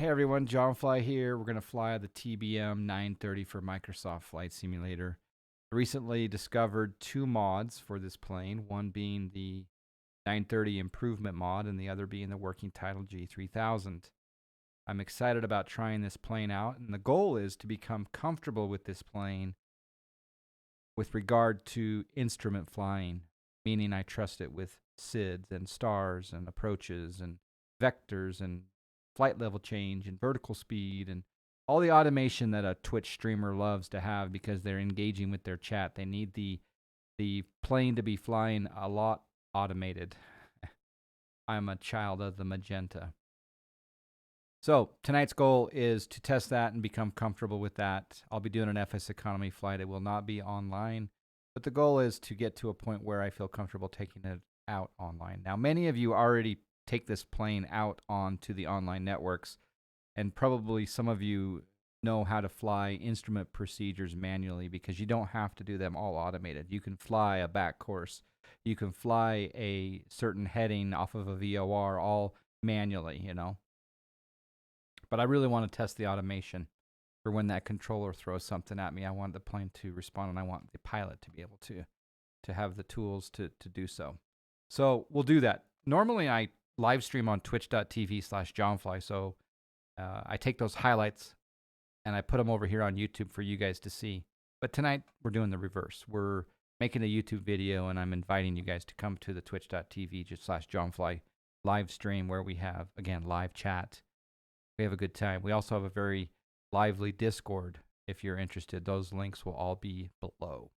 Hey everyone, John Fly here. We're going to fly the TBM930 for Microsoft Flight Simulator. I recently discovered two mods for this plane, one being the 930 Improvement mod and the other being the working title G3000. I'm excited about trying this plane out, and the goal is to become comfortable with this plane with regard to instrument flying, meaning I trust it with SIDs and stars and approaches and vectors and flight level change and vertical speed and all the automation that a Twitch streamer loves to have because they're engaging with their chat. They need the plane to be flying a lot automated. I'm a child of the magenta. So tonight's goal is to test that and become comfortable with that. I'll be doing an FS economy flight. It will not be online, but the goal is to get to a point where I feel comfortable taking it out online. Now, many of you already take this plane out onto the online networks, and probably some of you know how to fly instrument procedures manually because you don't have to do them all automated. You can fly a back course. You can fly a certain heading off of a VOR all manually, you know. But I really want to test the automation for when that controller throws something at me. I want the plane to respond, and I want the pilot to be able to have the tools to do so. So we'll do that. Normally, I live stream on twitch.tv/johnfly, so I take those highlights and I put them over here on YouTube for you guys to see. But tonight, we're doing the reverse. We're making a YouTube video, and I'm inviting you guys to come to the twitch.tv/johnfly live stream where we have, again, live chat. We have a good time. We also have a very lively Discord if you're interested. Those links will all be below.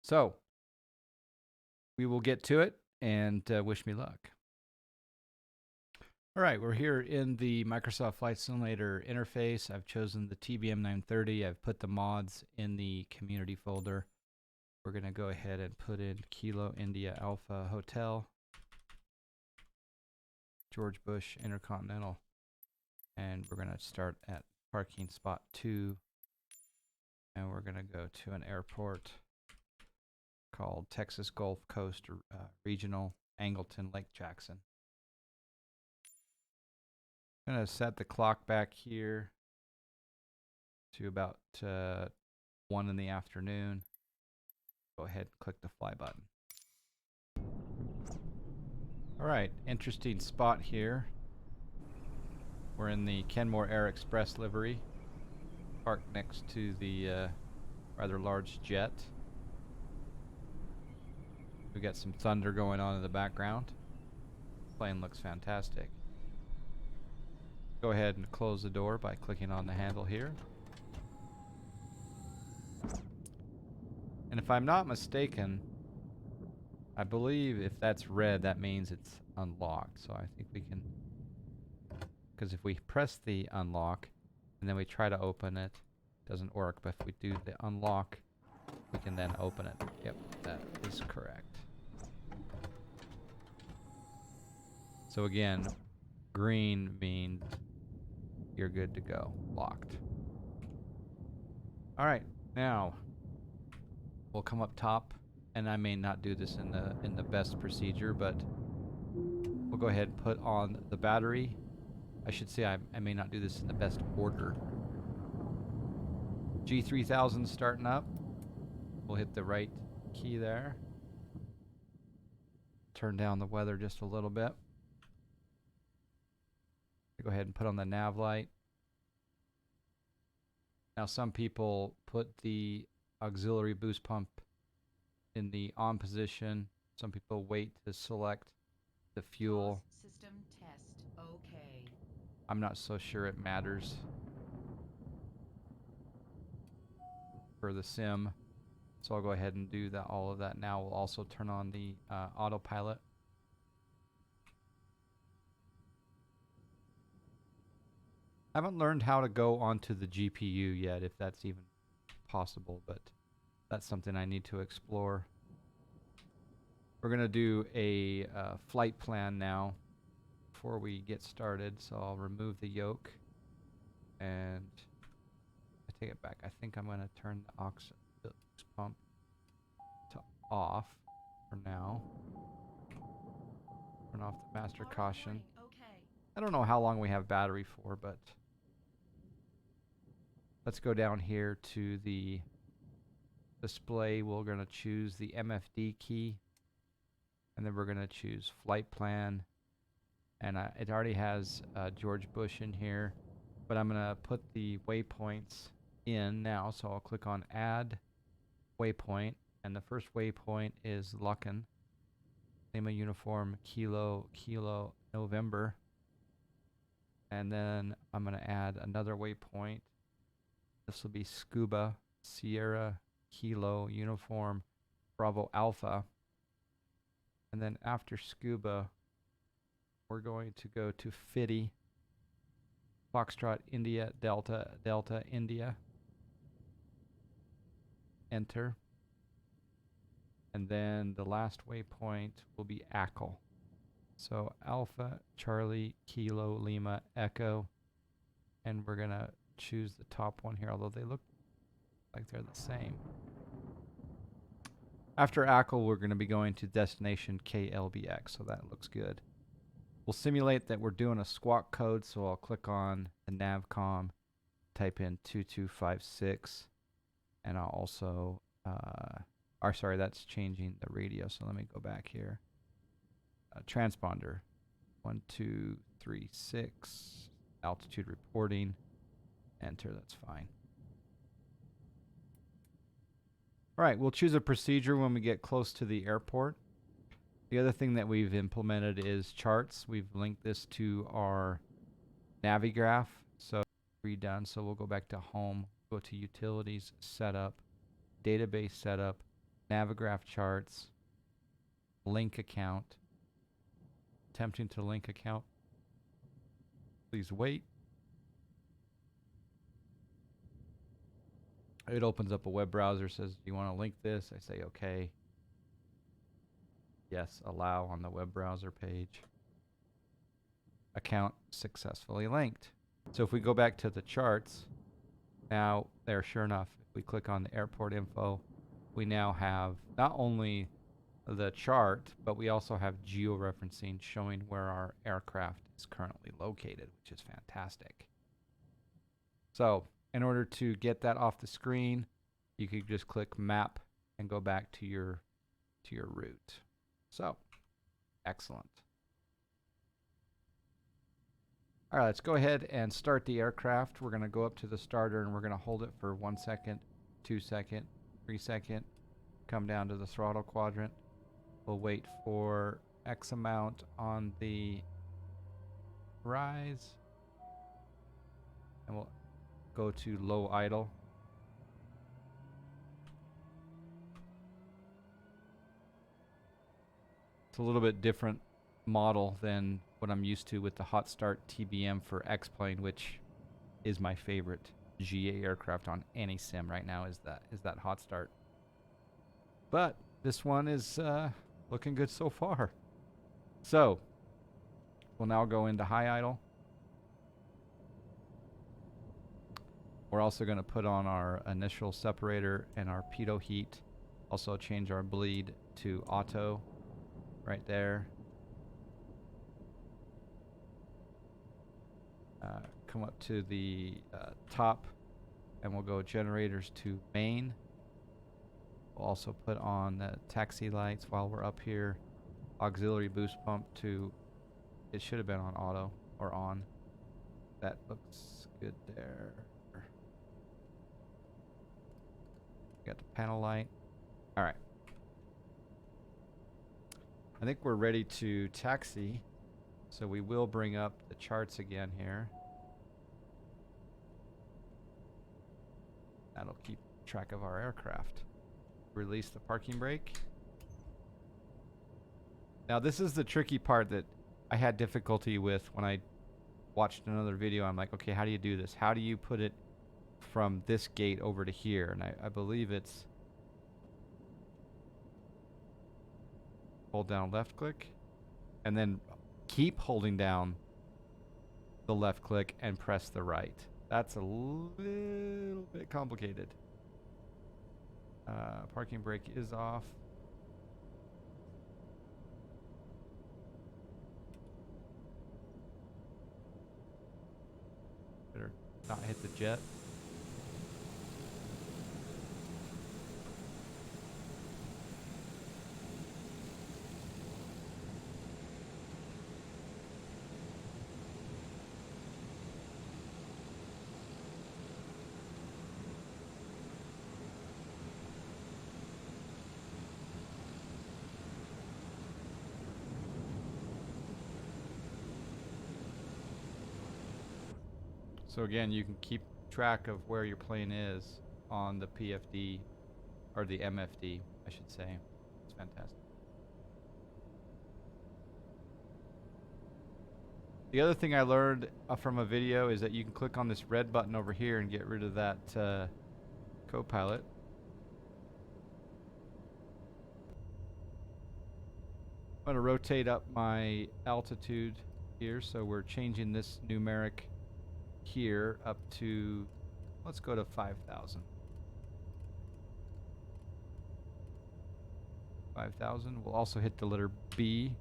So we will get to it, and wish me luck. All right, we're here in the Microsoft Flight Simulator interface. I've chosen the TBM930. I've put the mods in the community folder. We're going to go ahead and put in Kilo India Alpha Hotel, George Bush Intercontinental. And we're going to start at parking spot 2. And we're going to go to an airport called Texas Gulf Coast Regional, Angleton, Lake Jackson. I'm going to set the clock back here to about 1 in the afternoon. Go ahead and click the fly button. All right, interesting spot here. We're in the Kenmore Air Express livery, parked next to the rather large jet. We got some thunder going on in the background. Plane looks fantastic. Go ahead and close the door by clicking on the handle here. And if I'm not mistaken, I believe if that's red, that means it's unlocked. So I think we can, because if we press the unlock and then we try to open it, it doesn't work. But if we do the unlock, we can then open it. Yep, that is correct. So again, green means you're good to go, locked. All right, now we'll come up top, and I may not do this in the best procedure, but we'll go ahead and put on the battery. I should say I may not do this in the best order. G3000 starting up. We'll hit the right key there. Turn down the weather just a little bit. Go ahead and put on the nav light. Now some people put the auxiliary boost pump in the on position. Some people wait to select the fuel. System test. Okay. I'm not so sure it matters for the sim. So I'll go ahead and do that, all of that now. We'll also turn on the autopilot. I haven't learned how to go onto the GPU yet, if that's even possible, but that's something I need to explore. We're going to do a flight plan now before we get started. So I'll remove the yoke and I take it back. I think I'm going to turn the aux pump to off for now. Turn off the master caution. Okay. I don't know how long we have battery for, but let's go down here to the display. We're going to choose the MFD key, and then we're going to choose flight plan. And it already has George Bush in here, but I'm going to put the waypoints in now. So I'll click on add waypoint, and the first waypoint is Lucken, Lima Uniform Kilo Kilo November. And then I'm going to add another waypoint. This will be Scuba Sierra Kilo Uniform Bravo Alpha. And then after Scuba, we're going to go to Fitty Foxtrot India Delta Delta India. Enter. And then the last waypoint will be ACL. So Alpha Charlie Kilo Lima Echo. And we're going to choose the top one here, although they look like they're the same. After ACL, we're going to be going to destination KLBX, so that looks good. We'll simulate that we're doing a squawk code, so I'll click on the navcom, type in 2256, and I'll also, sorry, that's changing the radio, so let me go back here. Transponder, 1236, altitude reporting, enter, that's fine. All right, we'll choose a procedure when we get close to the airport. The other thing that we've implemented is charts. We've linked this to our Navigraph, so redone. So we'll go back to home, go to utilities, setup, database setup, Navigraph charts, link account. Attempting to link account. Please wait. It opens up a web browser, says, do you want to link this? I say, okay. Yes, allow on the web browser page. Account successfully linked. So if we go back to the charts, now there, sure enough, if we click on the airport info, we now have not only the chart, but we also have georeferencing showing where our aircraft is currently located, which is fantastic. So in order to get that off the screen, you could just click map and go back to your route. So, excellent. All right, let's go ahead and start the aircraft. We're going to go up to the starter and we're going to hold it for 1 second, 2 second, 3 second, come down to the throttle quadrant. We'll wait for X amount on the rise, and we'll go to low idle. It's a little bit different model than what I'm used to with the hot start TBM for X-Plane, which is my favorite GA aircraft on any sim right now, is that hot start. But this one is looking good so far. So we'll now go into high idle. We're also going to put on our initial separator and our pitot heat. Also change our bleed to auto right there. Come up to the top and we'll go generators to main. We'll also put on the taxi lights while we're up here. Auxiliary boost pump to, it should have been on auto or on. That looks good there. Got the panel light. All right. I think we're ready to taxi. So we will bring up the charts again here. That'll keep track of our aircraft. Release the parking brake. Now this is the tricky part that I had difficulty with when I watched another video. I'm like, okay, how do you do this? How do you put it from this gate over to here? And I believe it's hold down left click and then keep holding down the left click and press the right. That's a little bit complicated. Parking brake is off. Better not hit the jet. So again, you can keep track of where your plane is on the PFD, or the MFD, I should say. It's fantastic. The other thing I learned from a video is that you can click on this red button over here and get rid of that co-pilot. I'm going to rotate up my altitude here, so we're changing this numeric here up to, let's go to 5,000. 5,000. We'll also hit the letter B.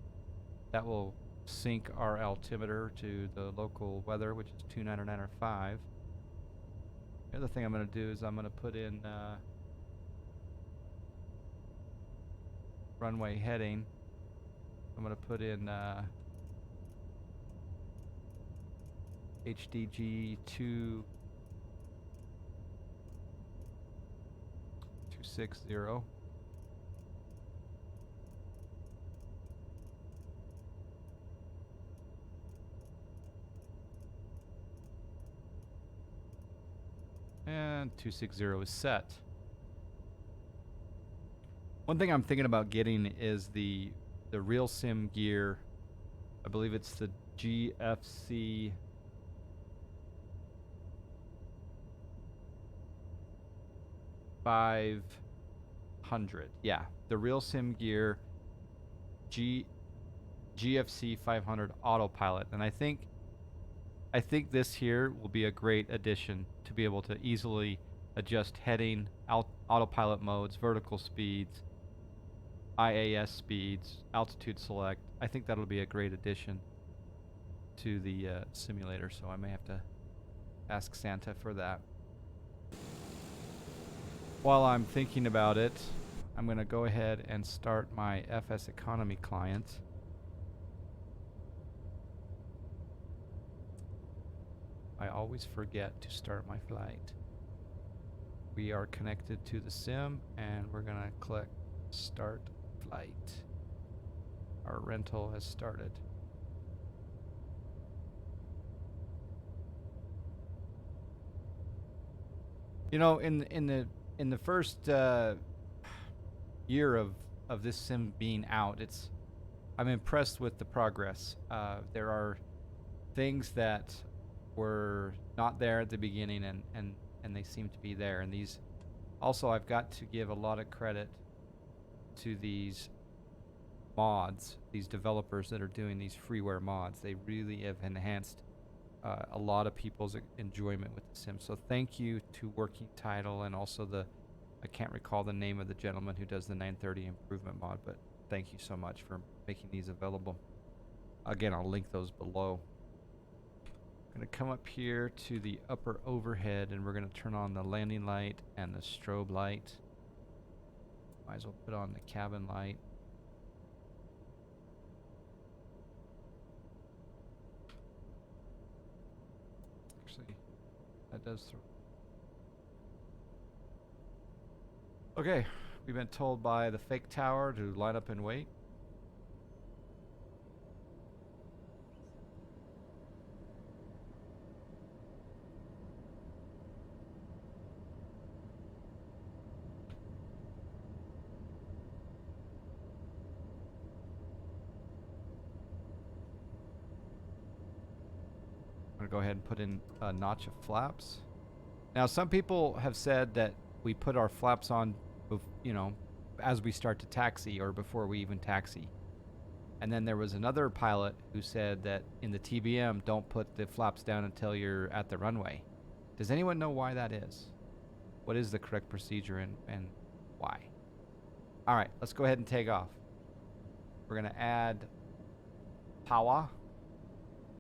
That will sync our altimeter to the local weather, which is 299.5. The other thing I'm going to do is I'm going to put in runway heading. I'm going to put in HDG 260. And 260 is set. One thing I'm thinking about getting is the real sim gear. I believe it's the GFC 500. Yeah, the real sim gear GFC 500 autopilot. And I think this here will be a great addition to be able to easily adjust heading, autopilot modes, vertical speeds, IAS speeds, altitude select. I think that'll be a great addition to the simulator, so I may have to ask Santa for that. While I'm thinking about it, I'm going to go ahead and start my FS Economy client. I always forget to start my flight. We are connected to the sim, and we're going to click Start Flight. Our rental has started. You know, in the first year of this sim being out, I'm impressed with the progress. There are things that were not there at the beginning, and they seem to be there. And these, also, I've got to give a lot of credit to these mods, these developers that are doing these freeware mods. They really have enhanced a lot of people's enjoyment with the sim. So thank you to Working Title, and also I can't recall the name of the gentleman who does the 930 improvement mod, but thank you so much for making these available. Again, I'll link those below. I'm going to come up here to the upper overhead, and we're going to turn on the landing light and the strobe light. Might as well put on the cabin light. Actually, that does throw. Okay, we've been told by the fake tower to line up and wait. I'm going to go ahead and put in a notch of flaps. Now, some people have said that we put our flaps on, you know, as we start to taxi or before we even taxi. And then there was another pilot who said that in the TBM, don't put the flaps down until you're at the runway. Does anyone know why that is? What is the correct procedure and why? All right, let's go ahead and take off. We're going to add power.